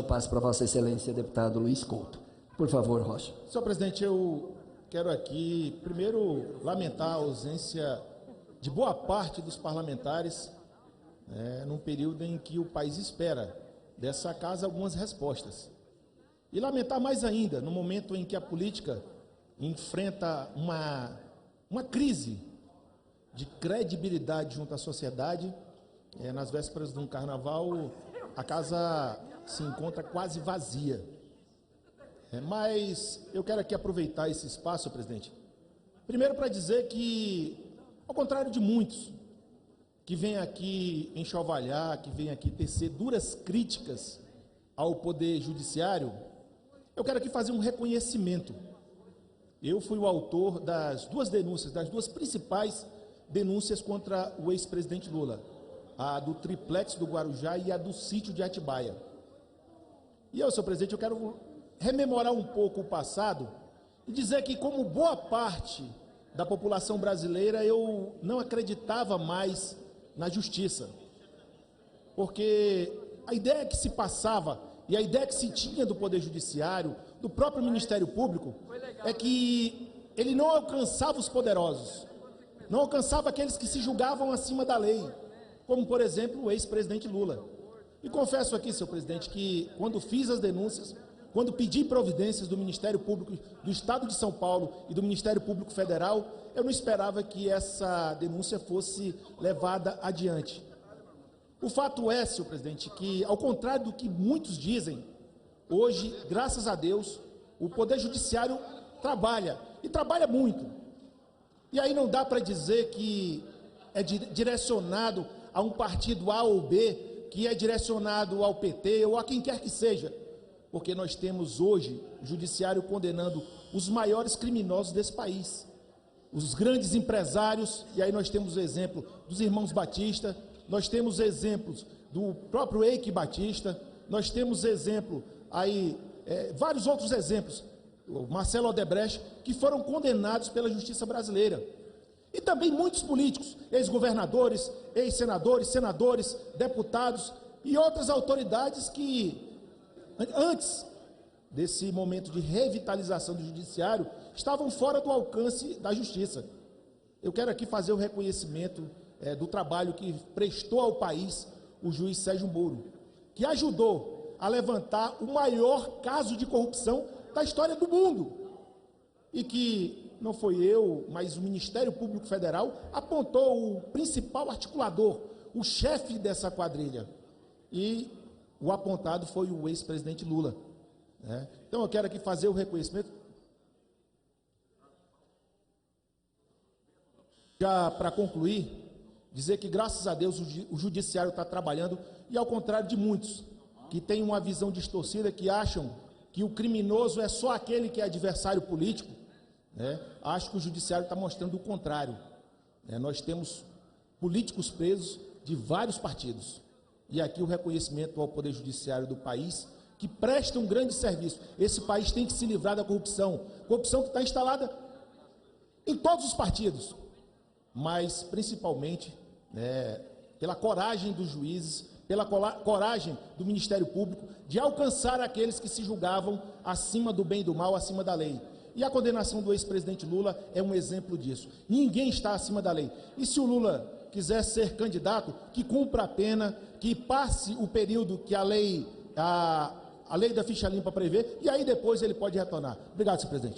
passo para Vossa Excelência, deputado Luiz Couto. Por favor, Rocha. Senhor presidente, eu quero aqui, primeiro, lamentar a ausência de boa parte dos parlamentares, num período em que o país espera dessa casa algumas respostas. E lamentar mais ainda, no momento em que a política enfrenta uma crise de credibilidade junto à sociedade. Nas vésperas de um carnaval, a casa se encontra quase vazia. Mas eu quero aqui aproveitar esse espaço, presidente, primeiro para dizer que, ao contrário de muitos que vêm aqui enxovalhar, que vêm aqui tecer duras críticas ao Poder Judiciário, eu quero aqui fazer um reconhecimento. Eu fui o autor das duas denúncias, das duas principais denúncias contra o ex-presidente Lula, a do triplex do Guarujá e a do sítio de Atibaia. E eu, senhor presidente, eu quero rememorar um pouco o passado e dizer que, como boa parte da população brasileira, eu não acreditava mais na justiça. Porque a ideia que se passava e a ideia que se tinha do Poder Judiciário, do próprio Ministério Público, é que ele não alcançava os poderosos, não alcançava aqueles que se julgavam acima da lei, como, por exemplo, o ex-presidente Lula. E confesso aqui, senhor presidente, que quando fiz as denúncias, quando pedi providências do Ministério Público do Estado de São Paulo e do Ministério Público Federal, eu não esperava que essa denúncia fosse levada adiante. O fato é, senhor presidente, que, ao contrário do que muitos dizem, hoje, graças a Deus, o Poder Judiciário trabalha, e trabalha muito. E aí não dá para dizer que é direcionado a um partido A ou B, que é direcionado ao PT ou a quem quer que seja, porque nós temos hoje o Judiciário condenando os maiores criminosos desse país, os grandes empresários, e aí nós temos o exemplo dos irmãos Batista, nós temos exemplos do próprio Eike Batista, nós temos exemplo aí, vários outros exemplos, o Marcelo Odebrecht, que foram condenados pela justiça brasileira. E também muitos políticos, ex-governadores, ex-senadores, senadores, deputados e outras autoridades que, antes desse momento de revitalização do judiciário, estavam fora do alcance da justiça. Eu quero aqui fazer o reconhecimento do trabalho que prestou ao país o juiz Sérgio Moro, que ajudou a levantar o maior caso de corrupção da história do mundo, e que não foi eu, mas o Ministério Público Federal apontou o principal articulador, o chefe dessa quadrilha, e o apontado foi o ex-presidente Lula. Então eu quero aqui fazer o reconhecimento. Já para concluir, dizer que, graças a Deus, o Judiciário está trabalhando, e ao contrário de muitos que têm uma visão distorcida, que acham que o criminoso é só aquele que é adversário político, acho que o Judiciário está mostrando o contrário. Nós temos políticos presos de vários partidos, e aqui o reconhecimento ao Poder Judiciário do país, que presta um grande serviço. Esse país tem que se livrar da corrupção que está instalada em todos os partidos, mas principalmente pela coragem dos juízes, pela coragem do Ministério Público de alcançar aqueles que se julgavam acima do bem e do mal, acima da lei. E a condenação do ex-presidente Lula é um exemplo disso. Ninguém está acima da lei. E se o Lula quiser ser candidato, que cumpra a pena, que passe o período que a lei da ficha limpa prevê, e aí depois ele pode retornar. Obrigado, senhor presidente.